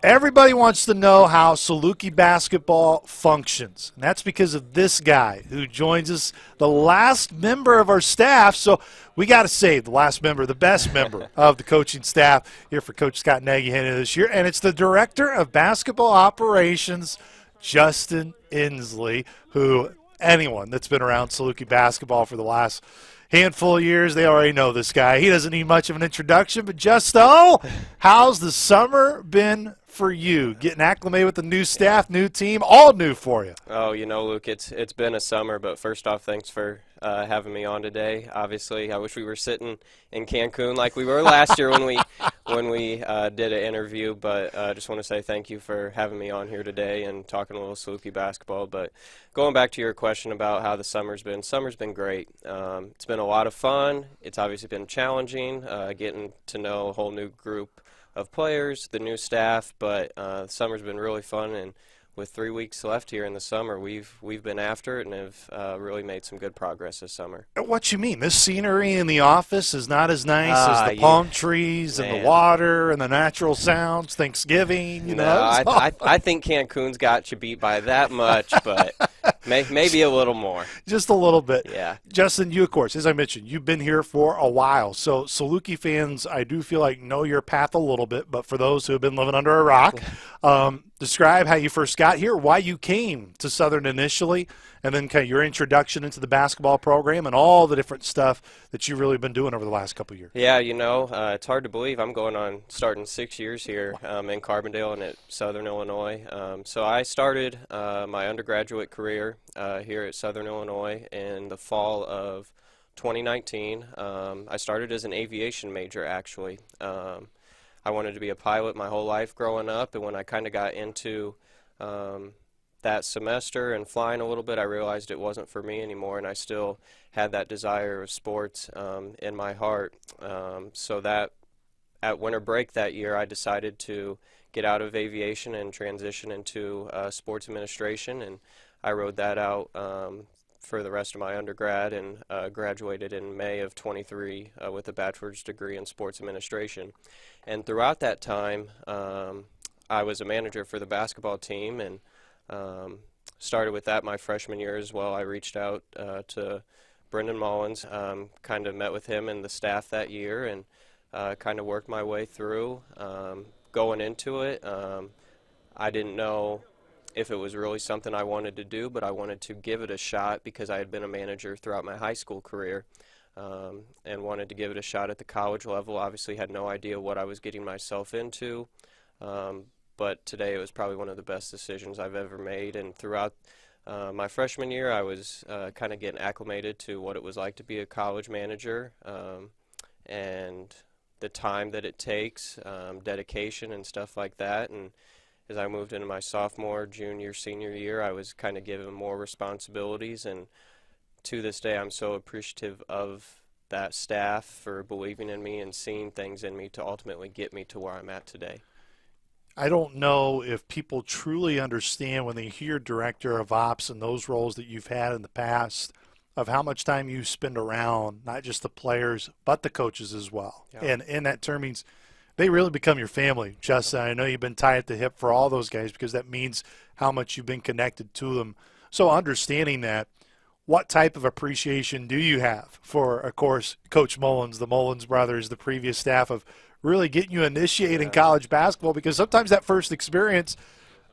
Everybody wants to know how Saluki basketball functions, and that's because of this guy who joins us, the last member of our staff. So we got to save the last member, the best member of the coaching staff here for Coach Scott Nagy this year, and it's the Director of Basketball Operations, Justin Endsley, who anyone that's been around Saluki basketball for the last handful of years, they already know this guy. He doesn't need much of an introduction, but Justo, how's the summer been for you? Getting acclimated with the new staff, new team, all new for you. Oh, Luke, it's been a summer, but first off, thanks for having me on today. Obviously, I wish we were sitting in Cancun like we were last year when we did an interview, but I just want to say thank you for having me on here today and talking a little Saluki basketball. But going back to your question about how the summer's been great. It's been a lot of fun. It's obviously been challenging, getting to know a whole new group of players, the new staff, but the summer's been really fun, and with 3 weeks left here in the summer, we've been after it and have really made some good progress this summer. What you mean? This scenery in the office is not as nice as the palm trees and the water and the natural sounds, Thanksgiving, you know? I think Cancun's got you beat by that much, but maybe a little more. Just a little bit. Yeah. Justin, you, of course, as I mentioned, you've been here for a while. So Saluki fans, I do feel like know your path a little bit, but for those who have been living under a rock, describe how you first got here, why you came to Southern initially, and then kind of your introduction into the basketball program and all the different stuff that you've really been doing over the last couple of years. Yeah, it's hard to believe I'm going on starting 6 years here in Carbondale and at Southern Illinois. So I started my undergraduate career here at Southern Illinois in the fall of 2019. I started as an aviation major, actually. I wanted to be a pilot my whole life growing up, and when I kind of got into that semester and flying a little bit, I realized it wasn't for me anymore, and I still had that desire of sports in my heart. So that at winter break that year, I decided to get out of aviation and transition into sports administration, and I rode that out for the rest of my undergrad and graduated in May of 23 with a bachelor's degree in sports administration. And throughout that time, I was a manager for the basketball team, and started with that my freshman year as well. I reached out to Brendan Mullins, kind of met with him and the staff that year, and kind of worked my way through. Going into it, I didn't know if it was really something I wanted to do, but I wanted to give it a shot because I had been a manager throughout my high school career, and wanted to give it a shot at the college level. Obviously had no idea what I was getting myself into, but today it was probably one of the best decisions I've ever made. And throughout my freshman year, I was kind of getting acclimated to what it was like to be a college manager, and the time that it takes, dedication and stuff like that. And as I moved into my sophomore, junior, senior year, I was kind of given more responsibilities, and to this day I'm so appreciative of that staff for believing in me and seeing things in me to ultimately get me to where I'm at today. I don't know if people truly understand when they hear director of ops and those roles that you've had in the past of how much time you spend around not just the players but the coaches as well. Yeah. And in that term means they really become your family. Justin, I know you've been tied at the hip for all those guys because that means how much you've been connected to them. So understanding that, what type of appreciation do you have for, of course, Coach Mullins, the Mullins brothers, the previous staff of really getting you initiated in college basketball? Because sometimes that first experience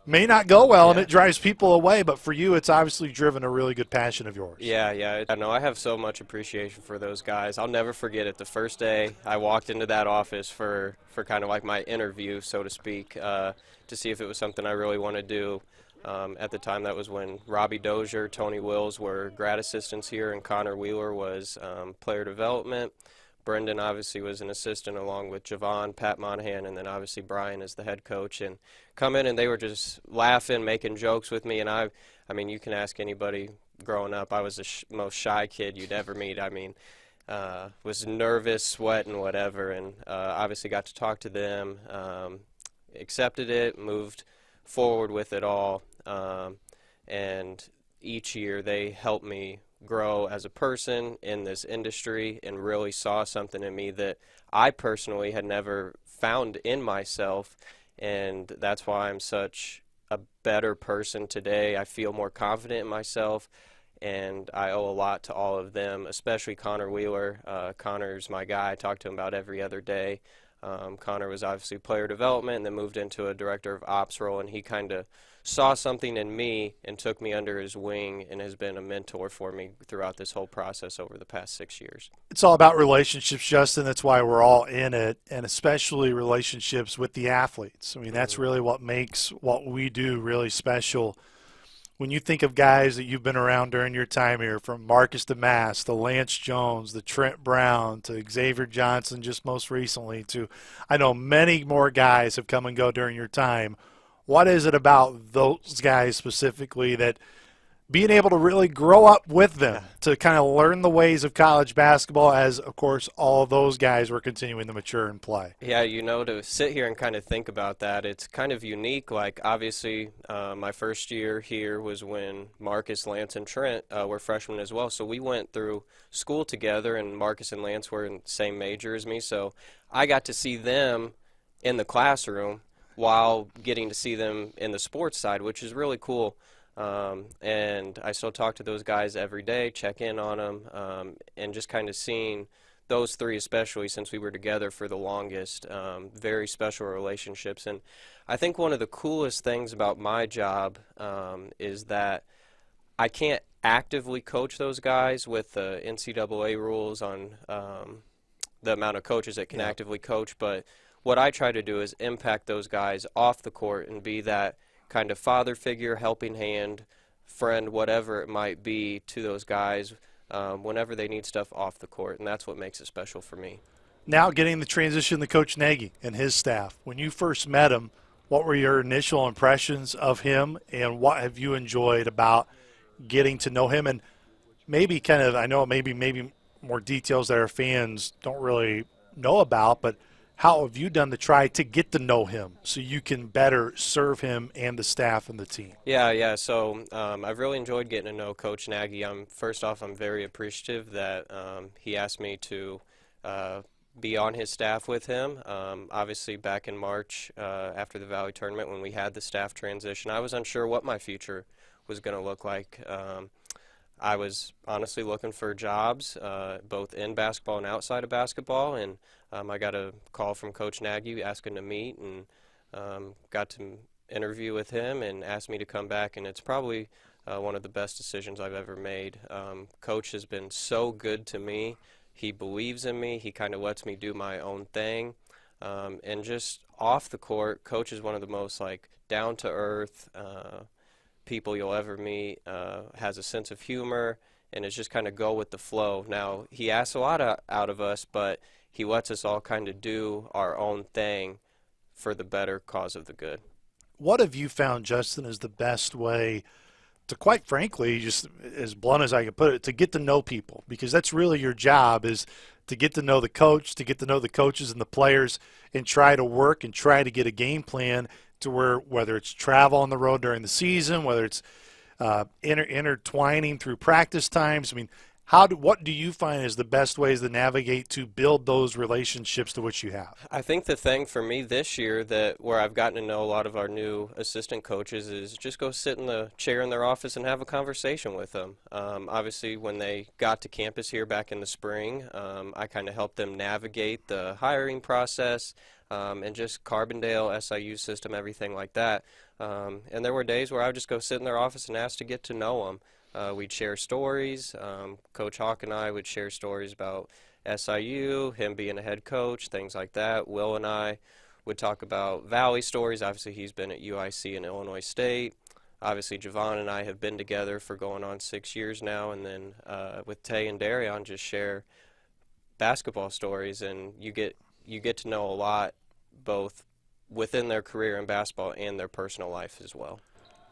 may not go well and it drives people away, but for you it's obviously driven a really good passion of yours. Yeah. I know I have so much appreciation for those guys. I'll never forget it. The first day I walked into that office for kind of like my interview, so to speak, to see if it was something I really want to do. At the time, that was when Robbie Dozier, Tony Wills were grad assistants here, and Connor Wheeler was player development. Brendan obviously was an assistant along with Javon, Pat Monahan, and then obviously Brian as the head coach. And come in and they were just laughing, making jokes with me. And I mean, you can ask anybody growing up. I was the most shy kid you'd ever meet. I mean, was nervous, sweating, whatever. And obviously got to talk to them, accepted it, moved forward with it all. And each year they helped me grow as a person in this industry and really saw something in me that I personally had never found in myself. and that's why I'm such a better person today. I feel more confident in myself, and I owe a lot to all of them, especially Connor Wheeler. Connor's my guy. I talk to him about every other day. Connor was obviously player development and then moved into a director of ops role, and he kind of saw something in me and took me under his wing and has been a mentor for me throughout this whole process over the past 6 years. It's all about relationships, Justin. That's why we're all in it, and especially relationships with the athletes. I mean, that's Mm-hmm. really what makes what we do really special. When you think of guys that you've been around during your time here, from Marcus DeMass to Lance Jones, to Trent Brown, to Xavier Johnson just most recently, to I know many more guys have come and go during your time. What is it about those guys specifically that being able to really grow up with Yeah. them to kind of learn the ways of college basketball as, of course, all of those guys were continuing to mature and play? Yeah, to sit here and kind of think about that, it's kind of unique. Like, obviously, my first year here was when Marcus, Lance, and Trent were freshmen as well. So we went through school together, and Marcus and Lance were in the same major as me. So I got to see them in the classroom while getting to see them in the sports side, which is really cool. And I still talk to those guys every day, check in on them, and just kind of seeing those three, especially since we were together for the longest, very special relationships. And I think one of the coolest things about my job is that I can't actively coach those guys with the NCAA rules on the amount of coaches that can Yeah. actively coach, but what I try to do is impact those guys off the court and be that kind of father figure, helping hand, friend, whatever it might be to those guys whenever they need stuff off the court, and that's what makes it special for me. Now getting the transition to Coach Nagy and his staff. When you first met him, what were your initial impressions of him, and what have you enjoyed about getting to know him? And maybe kind of, I know maybe more details that our fans don't really know about, but how have you done to try to get to know him so you can better serve him and the staff and the team? Yeah. So I've really enjoyed getting to know Coach Nagy. First off, I'm very appreciative that he asked me to be on his staff with him. Obviously, back in March after the Valley tournament, when we had the staff transition, I was unsure what my future was going to look like. I was honestly looking for jobs, both in basketball and outside of basketball, and I got a call from Coach Nagy asking to meet, and got to interview with him and asked me to come back, and it's probably one of the best decisions I've ever made. Coach has been so good to me. He believes in me. He kind of lets me do my own thing. And just off the court, Coach is one of the most like down-to-earth people you'll ever meet, has a sense of humor, and is just kind of go with the flow. Now, he asks a lot out of us, but he lets us all kind of do our own thing for the better cause of the good. What have you found, Justin, is the best way to, quite frankly, just as blunt as I can put it, to get to know people? Because that's really your job, is to get to know the coach, to get to know the coaches and the players, and try to work and try to get a game plan to where, whether it's travel on the road during the season, whether it's intertwining through practice times. I mean, what do you find is the best ways to navigate to build those relationships to which you have? I think the thing for me this year that where I've gotten to know a lot of our new assistant coaches is just go sit in the chair in their office and have a conversation with them. Obviously, when they got to campus here back in the spring, I kind of helped them navigate the hiring process and just Carbondale, SIU system, everything like that. And there were days where I would just go sit in their office and ask to get to know them. We'd share stories. Coach Hawk and I would share stories about SIU, him being a head coach, things like that. Will and I would talk about Valley stories. Obviously, he's been at UIC and Illinois State. Obviously, Javon and I have been together for going on 6 years now. And then with Tay and Darion, just share basketball stories. And you get to know a lot, both within their career in basketball and their personal life as well.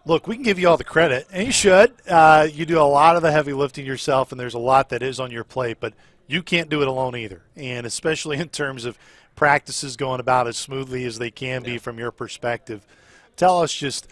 Look, we can give you all the credit, and you should. You do a lot of the heavy lifting yourself, and there's a lot that is on your plate, but you can't do it alone either, and especially in terms of practices going about as smoothly as they can be from your perspective. Tell us just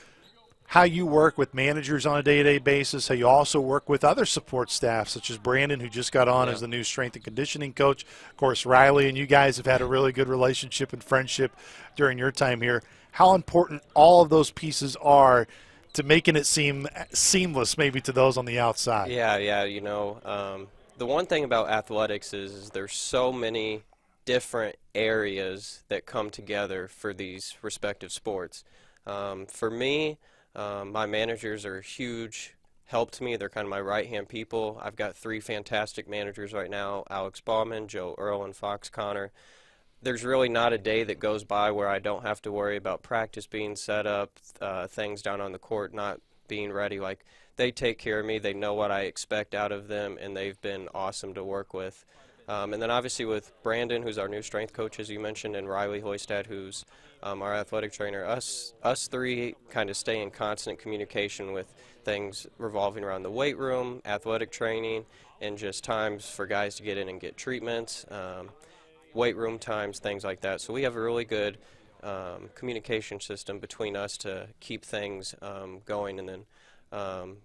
how you work with managers on a day-to-day basis, how you also work with other support staff, such as Brandon, who just got on as the new strength and conditioning coach. Of course, Riley and you guys have had a really good relationship and friendship during your time here. how important all of those pieces are to making it seem seamless maybe to those on the outside. Yeah, yeah, the one thing about athletics is there's so many different areas that come together for these respective sports. For me, my managers are a huge help to me. They're kind of my right-hand people. I've got three fantastic managers right now: Alex Bauman, Joe Earl, and Fox Connor. There's really not a day that goes by where I don't have to worry about practice being set up, things down on the court not being ready. Like, they take care of me. They know what I expect out of them, and they've been awesome to work with. And then obviously with Brandon, who's our new strength coach, as you mentioned, and Riley Hoystad, who's our athletic trainer, us three kind of stay in constant communication with things revolving around the weight room, athletic training, and just times for guys to get in and get treatments. Weight room times, things like that. So we have a really good communication system between us to keep things going. And then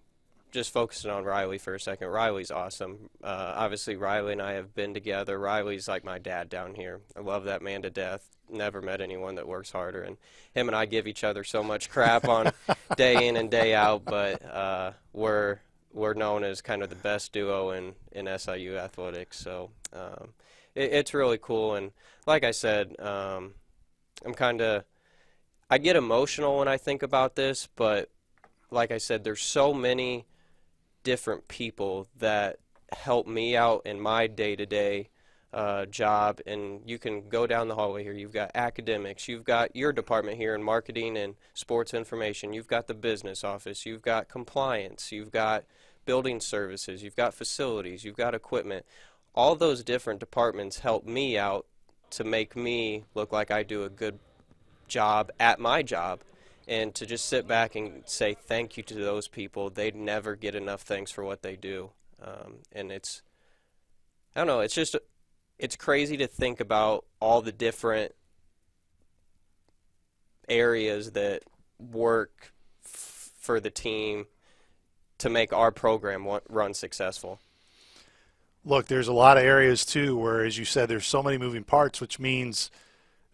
just focusing on Riley for a second. Riley's awesome. Obviously, Riley and I have been together. Riley's like my dad down here. I love that man to death. Never met anyone that works harder. And him and I give each other so much crap on day in and day out, but we're known as kind of the best duo in SIU athletics. So it's really cool. And like I said, I get emotional when I think about this, but like I said, there's so many different people that help me out in my day-to-day job. And you can go down the hallway here. You've got academics. You've got your department here in marketing and sports information. You've got the business office. You've got compliance. You've got building services. You've got facilities. You've got equipment. All those different departments help me out to make me look like I do a good job at my job. And to just sit back and say thank you to those people, they'd never get enough thanks for what they do. And I don't know, it's crazy to think about all the different areas that work for the team to make our program run successful. Look, there's a lot of areas too where, as you said, there's so many moving parts, which means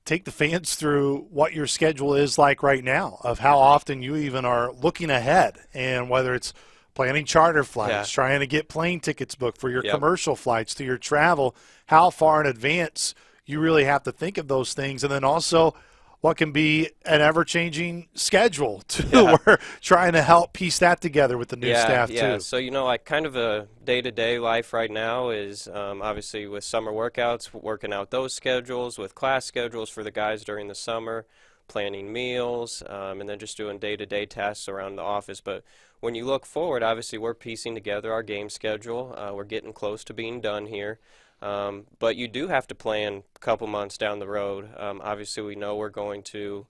take the fans through what your schedule is like right now, of how often you even are looking ahead, and whether it's planning charter flights, trying to get plane tickets booked for your commercial flights, to your travel, how far in advance you really have to think of those things. And then also what can be an ever-changing schedule too. We're trying to help piece that together with the new staff too. So, like kind of a day-to-day life right now is obviously with summer workouts, working out those schedules, with class schedules for the guys during the summer, planning meals, and then just doing day-to-day tasks around the office. But when you look forward, obviously we're piecing together our game schedule. We're getting close to being done here. But you do have to plan a couple months down the road. Obviously, we know we're going to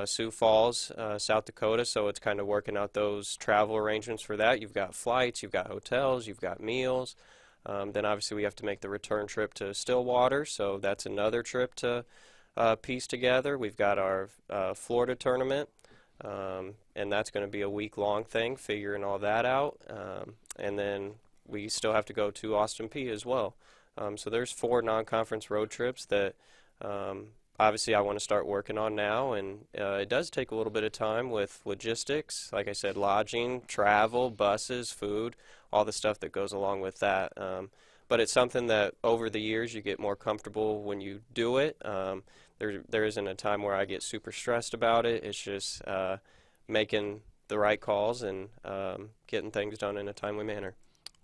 Sioux Falls, South Dakota, so it's kind of working out those travel arrangements for that. You've got flights, you've got hotels, you've got meals. Then obviously we have to make the return trip to Stillwater, so that's another trip to piece together. We've got our Florida tournament, and that's going to be a week-long thing, figuring all that out. And then we still have to go to Austin Peay as well. So there's 4 non-conference road trips that obviously I want to start working on now, and it does take a little bit of time with logistics. Like I said, lodging, travel, buses, food, all the stuff that goes along with that. But it's something that over the years you get more comfortable when you do it. There isn't a time where I get super stressed about it. It's just making the right calls and getting things done in a timely manner.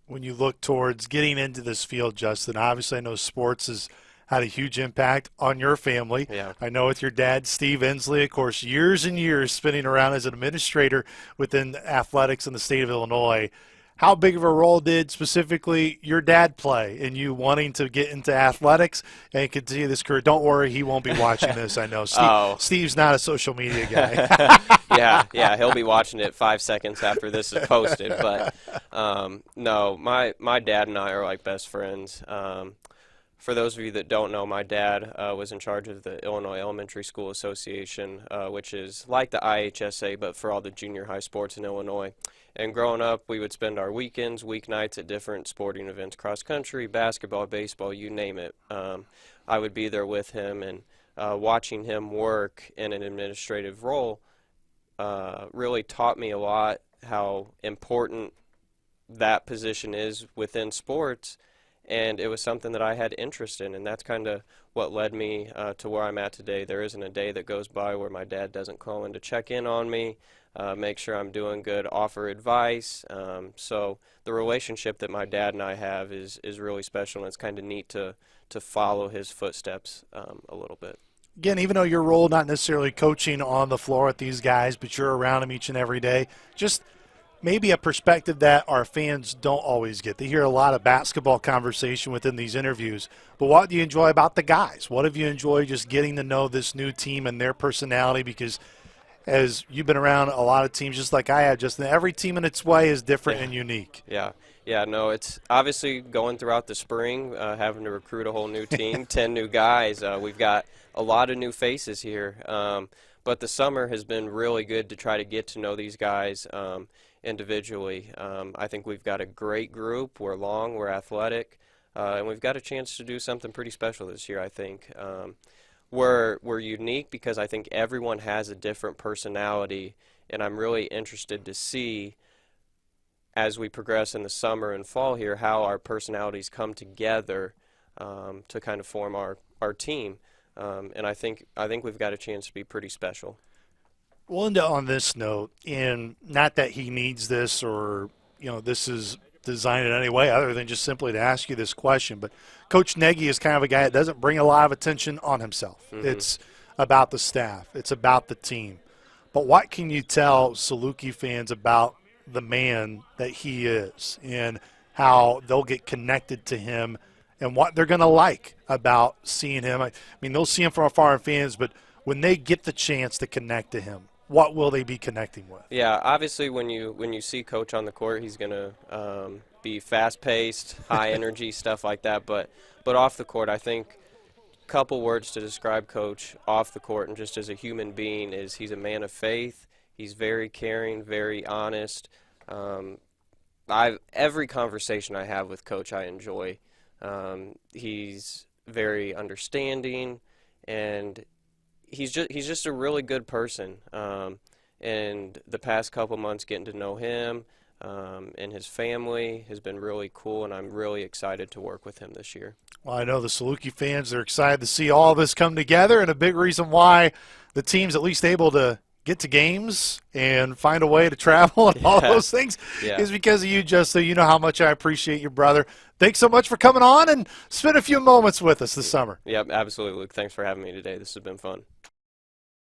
When you look towards getting into this field, Justin, obviously I know sports has had a huge impact on your family. Yeah. I know with your dad, Steve Endsley, of course, years and years spinning around as an administrator within athletics in the state of Illinois. How big of a role did specifically your dad play in you wanting to get into athletics and continue this career? Don't worry, he won't be watching this, I know. Steve's not a social media guy. Yeah, he'll be watching it 5 seconds after this is posted. But no, my dad and I are like best friends. For those of you that don't know, my dad was in charge of the Illinois Elementary School Association, which is like the IHSA, but for all the junior high sports in Illinois. And growing up, we would spend our weekends, weeknights at different sporting events, cross country, basketball, baseball, you name it. I would be there with him, and watching him work in an administrative role really taught me a lot how important that position is within sports, and it was something that I had interest in, and that's kind of what led me to where I'm at today. There isn't a day that goes by where my dad doesn't call in to check in on me, make sure I'm doing good, offer advice. So the relationship that my dad and I have is really special, and it's kind of neat to follow his footsteps a little bit. Again, even though your role not necessarily coaching on the floor with these guys, but you're around them each and every day, just maybe a perspective that our fans don't always get. They hear a lot of basketball conversation within these interviews, but what do you enjoy about the guys? What have you enjoyed just getting to know this new team and their personality? Because as you've been around a lot of teams just like I have, just every team in its way is different and unique. Yeah, no, it's obviously going throughout the spring, having to recruit a whole new team, 10 new guys. We've got a lot of new faces here, but the summer has been really good to try to get to know these guys individually. I think we've got a great group. We're long, we're athletic, and we've got a chance to do something pretty special this year, I think. We're unique because I think everyone has a different personality, and I'm really interested to see as we progress in the summer and fall here how our personalities come together to kind of form our team. And I think we've got a chance to be pretty special. Well, and on this note, and not that he needs this or, this is designed in any way other than just simply to ask you this question, but Coach Nagy is kind of a guy that doesn't bring a lot of attention on himself. Mm-hmm. It's about the staff. It's about the team. But what can you tell Saluki fans about the man that he is and how they'll get connected to him and what they're going to like about seeing him? I mean, they'll see him from afar in fans, but when they get the chance to connect to him, what will they be connecting with? Yeah, obviously when you see Coach on the court, he's going to be fast-paced, high-energy, stuff like that. But off the court, I think a couple words to describe Coach off the court and just as a human being is he's a man of faith. He's very caring, very honest. Every conversation I have with Coach I enjoy. He's very understanding, and he's just a really good person. And the past couple months getting to know him and his family has been really cool, and I'm really excited to work with him this year. Well, I know the Saluki fans are excited to see all this come together, and a big reason why the team's at least able to get to games and find a way to travel and all those things is because of you, just so you know how much I appreciate your brother. Thanks so much for coming on and spend a few moments with us this summer. Yep, absolutely, Luke. Thanks for having me today. This has been fun.